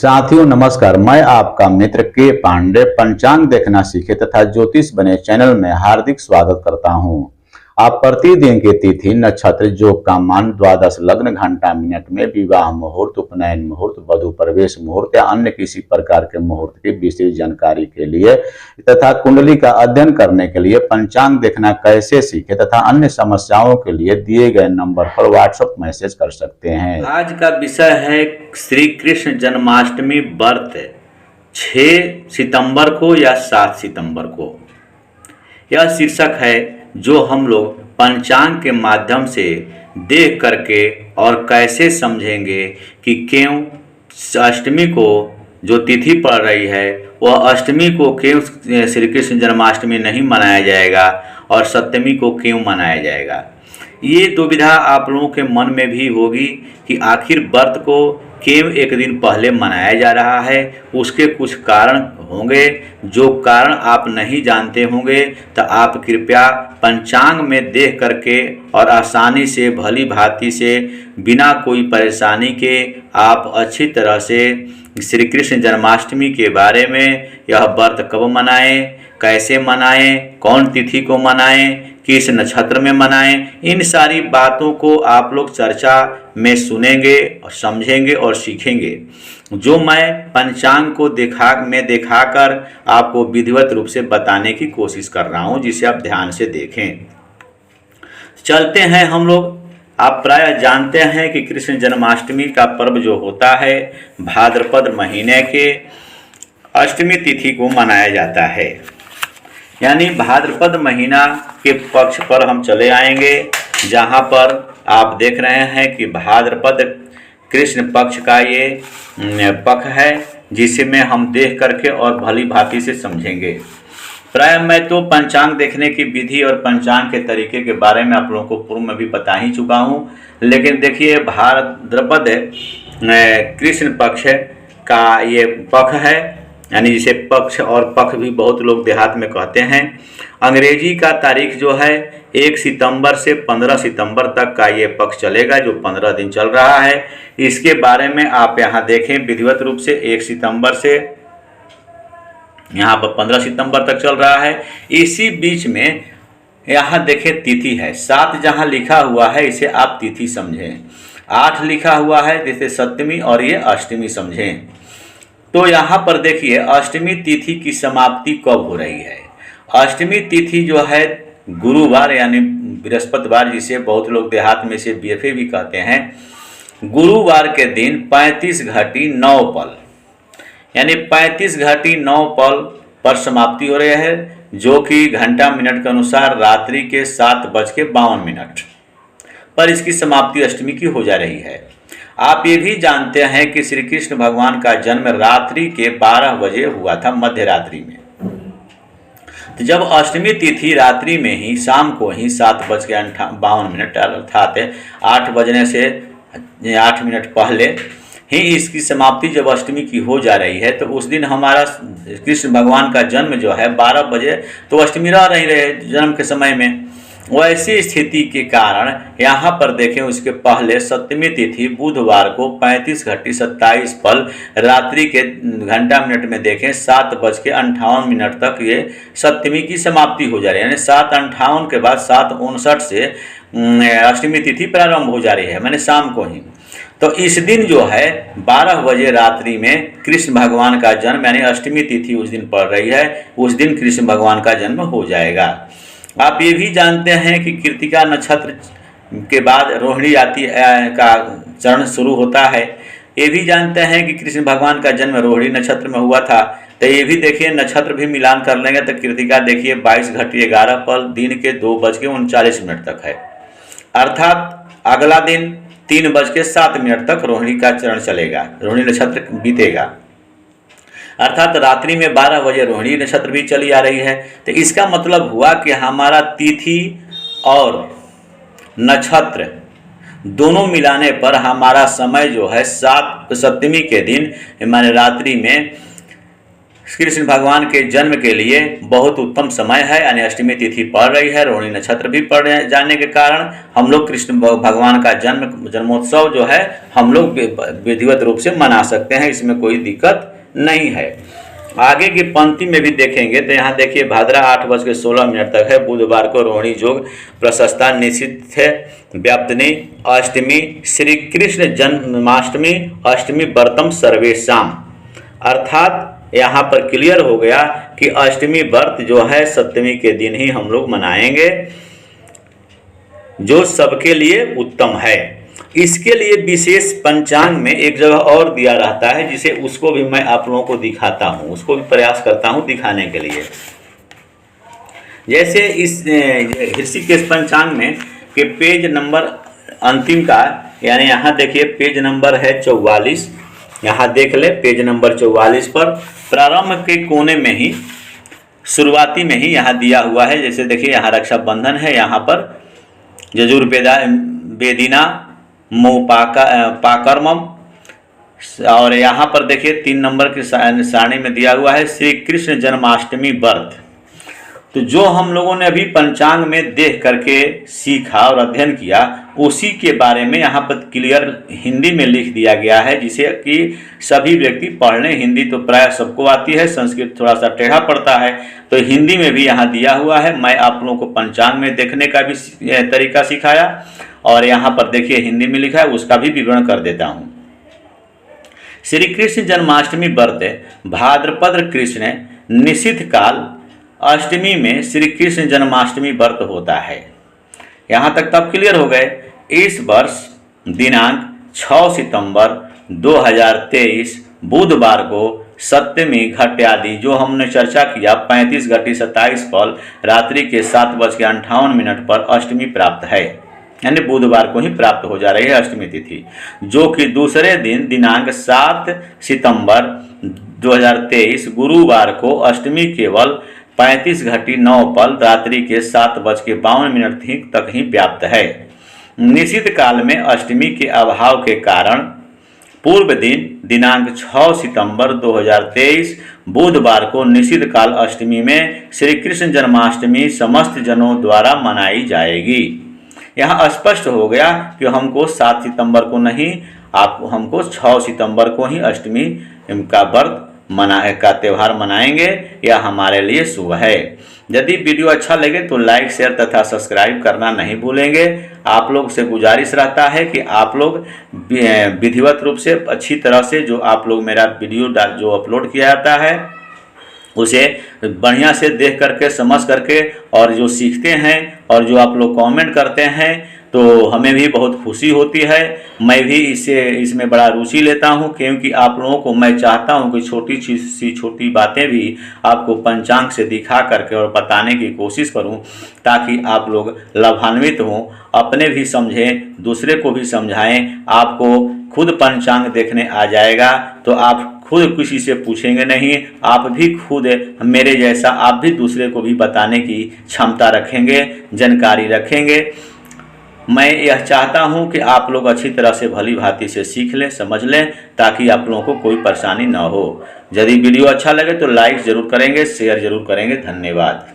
साथियों नमस्कार, मैं आपका मित्र के पांडे पंचांग देखना सीखे तथा ज्योतिष बने चैनल में हार्दिक स्वागत करता हूं। आप प्रतिदिन की तिथि नक्षत्र योग का मान द्वादश लग्न घंटा मिनट में विवाह मुहूर्त, उपनयन मुहूर्त, वधु प्रवेश मुहूर्त या अन्य किसी प्रकार के मुहूर्त की विशेष जानकारी के लिए तथा कुंडली का अध्ययन करने के लिए पंचांग देखना कैसे सीखे तथा अन्य समस्याओं के लिए दिए गए नंबर पर व्हाट्सएप मैसेज कर सकते हैं। आज का विषय है श्री कृष्ण जन्माष्टमी व्रत 6 सितंबर को या 7 सितंबर को। यह शीर्षक है जो हम लोग पंचांग के माध्यम से देख करके और कैसे समझेंगे कि क्यों अष्टमी को जो तिथि पड़ रही है वह अष्टमी को क्यों श्री कृष्ण जन्माष्टमी नहीं मनाया जाएगा और सप्तमी को क्यों मनाया जाएगा। ये दुविधा आप लोगों के मन में भी होगी कि आखिर व्रत को क्यों एक दिन पहले मनाया जा रहा है। उसके कुछ कारण होंगे, जो कारण आप नहीं जानते होंगे तो आप कृपया पंचांग में देख करके और आसानी से भली भांति से बिना कोई परेशानी के आप अच्छी तरह से श्री कृष्ण जन्माष्टमी के बारे में, यह व्रत कब मनाएं, कैसे मनाएं, कौन तिथि को मनाएं, किस नक्षत्र में मनाएं, इन सारी बातों को आप लोग चर्चा में सुनेंगे और समझेंगे और सीखेंगे, जो मैं पंचांग को दिखाकर आपको विधिवत रूप से बताने की कोशिश कर रहा हूं, जिसे आप ध्यान से देखें। चलते हैं हम लोग। आप प्रायः जानते हैं कि कृष्ण जन्माष्टमी का पर्व जो होता है भाद्रपद महीने के अष्टमी तिथि को मनाया जाता है। यानी भाद्रपद महीना के पक्ष पर हम चले आएंगे, जहां पर आप देख रहे हैं कि भाद्रपद कृष्ण पक्ष का ये पक्ष है, जिसमें हम देख करके और भली भांति से समझेंगे। प्राय मैं तो पंचांग देखने की विधि और पंचांग के तरीके के बारे में आप लोगों को पूर्व में भी बता ही चुका हूं, लेकिन देखिए भाद्रपद कृष्ण पक्ष का ये पक्ष है, यानी जिसे पक्ष और पक्ष भी बहुत लोग देहात में कहते हैं। अंग्रेजी का तारीख जो है 1 सितंबर से 15 सितंबर तक का ये पक्ष चलेगा, जो 15 दिन चल रहा है। इसके बारे में आप यहाँ देखें विधिवत रूप से 1 सितंबर से यहाँ पर 15 सितंबर तक चल रहा है। इसी बीच में यहाँ देखें तिथि है 7, जहाँ लिखा हुआ है इसे आप तिथि समझें, 8 लिखा हुआ है जैसे सप्तमी और ये अष्टमी समझें। तो यहाँ पर देखिए अष्टमी तिथि की समाप्ति कब हो रही है। अष्टमी तिथि जो है गुरुवार यानी बृहस्पतिवार, जिसे बहुत लोग देहात में से बीएफए भी कहते हैं, गुरुवार के दिन 35:09 यानी 35:09 पर समाप्ति हो रही है, जो कि घंटा मिनट के अनुसार रात्रि के 7:52 पर इसकी समाप्ति अष्टमी की हो जा रही है। आप ये भी जानते हैं कि श्री कृष्ण भगवान का जन्म रात्रि के 12 बजे हुआ था, मध्य रात्रि में। तो जब अष्टमी तिथि रात्रि में ही शाम को ही 7:52 अर्थात 8 बजने से 8 मिनट पहले ही इसकी समाप्ति जब अष्टमी की हो जा रही है, तो उस दिन हमारा कृष्ण भगवान का जन्म जो है 12 बजे तो अष्टमी रह नहीं रहे जन्म के समय में। वैसी स्थिति के कारण यहाँ पर देखें उसके पहले सप्तमी तिथि बुधवार को 35:27 पल रात्रि के घंटा मिनट में देखें 7:58 तक ये सप्तमी की समाप्ति हो जा रही है, यानी 7:58 के बाद 7:59 से अष्टमी तिथि प्रारंभ हो जा रही है, मैंने शाम को ही। तो इस दिन जो है 12 बजे रात्रि में कृष्ण भगवान का जन्म यानी अष्टमी तिथि उस दिन पड़ रही है, उस दिन कृष्ण भगवान का जन्म हो जाएगा। आप ये भी जानते हैं कि कृतिका नक्षत्र के बाद रोहिणी जाति का चरण शुरू होता है। ये भी जानते हैं कि कृष्ण भगवान का जन्म रोहिणी नक्षत्र में हुआ था। तो ये भी देखिए नक्षत्र भी मिलान कर लेंगे तो कृतिका देखिए 22:11 पल दिन के 2:39 तक है, अर्थात अगला दिन 3:07 तक रोहिणी का चरण चलेगा, रोहिणी नक्षत्र बीतेगा, अर्थात रात्रि में 12 बजे रोहिणी नक्षत्र भी चली आ रही है। तो इसका मतलब हुआ कि हमारा तिथि और नक्षत्र दोनों मिलाने पर हमारा समय जो है सप्तमी के दिन माने रात्रि में कृष्ण भगवान के जन्म के लिए बहुत उत्तम समय है, यानी अष्टमी तिथि पड़ रही है, रोहिणी नक्षत्र भी पड़ जाने के कारण हम लोग कृष्ण भगवान का जन्मोत्सव जो है हम लोग विधिवत रूप से मना सकते हैं, इसमें कोई दिक्कत नहीं है। आगे की पंक्ति में भी देखेंगे तो यहाँ देखिए भाद्रा 8:16 तक है, बुधवार को रोहिणी योग प्रशस्ता निश्चित है, व्याप्तनी अष्टमी श्री कृष्ण जन्माष्टमी अष्टमी व्रतम सर्वेशाम, अर्थात यहाँ पर क्लियर हो गया कि अष्टमी व्रत जो है सप्तमी के दिन ही हम लोग मनाएंगे, जो सबके लिए उत्तम है। इसके लिए विशेष पंचांग में एक जगह और दिया रहता है, जिसे उसको भी मैं आप लोगों को दिखाता हूँ, उसको भी प्रयास करता हूँ दिखाने के लिए। जैसे इस ऋषिकेश पंचांग में के पेज नंबर अंतिम का, यानी यहाँ देखिए पेज नंबर है 44, यहाँ देख ले पेज नंबर 44 पर प्रारंभ के कोने में ही शुरुआती में ही यहाँ दिया हुआ है। जैसे देखिए यहाँ रक्षाबंधन है, यहाँ पर यजुर्वेदा वेदिना पाकर्मम, और यहाँ पर देखिए 3 नंबर की सारणी में दिया हुआ है श्री कृष्ण जन्माष्टमी व्रत। तो जो हम लोगों ने अभी पंचांग में देख करके सीखा और अध्ययन किया, उसी के बारे में यहाँ पर क्लियर हिंदी में लिख दिया गया है, जिसे कि सभी व्यक्ति पढ़ लें। हिंदी तो प्राय सबको आती है, संस्कृत थोड़ा सा टेढ़ा पड़ता है, तो हिंदी में भी यहाँ दिया हुआ है। मैं आप लोगों को पंचांग में देखने का भी तरीका सिखाया, और यहाँ पर देखिए हिंदी में लिखा है, उसका भी विवरण कर देता हूँ। श्री कृष्ण जन्माष्टमी व्रत भाद्रपद कृष्ण निषिद्ध काल अष्टमी में श्री कृष्ण जन्माष्टमी व्रत होता है। यहाँ तक तब क्लियर हो गए। इस वर्ष दिनांक 6 सितंबर 2023 बुधवार को सप्तमी घट आदि जो हमने चर्चा किया 35 घटी 27 पल रात्रि के 7:58 पर अष्टमी प्राप्त है, यानी बुधवार को ही प्राप्त हो जा रही है अष्टमी तिथि, जो कि दूसरे दिन दिनांक 7 सितंबर 2023 गुरुवार को अष्टमी केवल 35 घटी 9 पल रात्रि के 7:52 तक ही व्याप्त है। निश्चित काल में अष्टमी के अभाव के कारण पूर्व दिन दिनांक 6 सितंबर 2023 बुधवार को निश्चित काल अष्टमी में श्री कृष्ण जन्माष्टमी समस्त जनों द्वारा मनाई जाएगी। यहाँ स्पष्ट हो गया कि हमको 7 सितंबर को नहीं, हमको 6 सितंबर को ही अष्टमी का व्रत का त्यौहार मनाएंगे, यह हमारे लिए शुभ है। यदि वीडियो अच्छा लगे तो लाइक शेयर तथा सब्सक्राइब करना नहीं भूलेंगे। आप लोग से गुजारिश रहता है कि आप लोग विधिवत रूप से अच्छी तरह से जो आप लोग मेरा वीडियो जो अपलोड किया जाता है उसे बढ़िया से देख करके समझ करके और जो सीखते हैं और जो आप लोग कमेंट करते हैं तो हमें भी बहुत खुशी होती है। मैं भी इसमें बड़ा रुचि लेता हूं, क्योंकि आप लोगों को मैं चाहता हूं कि छोटी बातें भी आपको पंचांग से दिखा करके और बताने की कोशिश करूं, ताकि आप लोग लाभान्वित हों, अपने भी समझें, दूसरे को भी समझाएं। आपको खुद पंचांग देखने आ जाएगा तो आप खुद किसी से पूछेंगे नहीं, आप भी खुद मेरे जैसा आप भी दूसरे को भी बताने की क्षमता रखेंगे, जानकारी रखेंगे। मैं यह चाहता हूं कि आप लोग अच्छी तरह से भली भांति से सीख लें, समझ लें, ताकि आप लोगों को कोई परेशानी न हो। यदि वीडियो अच्छा लगे तो लाइक ज़रूर करेंगे, शेयर ज़रूर करेंगे। धन्यवाद।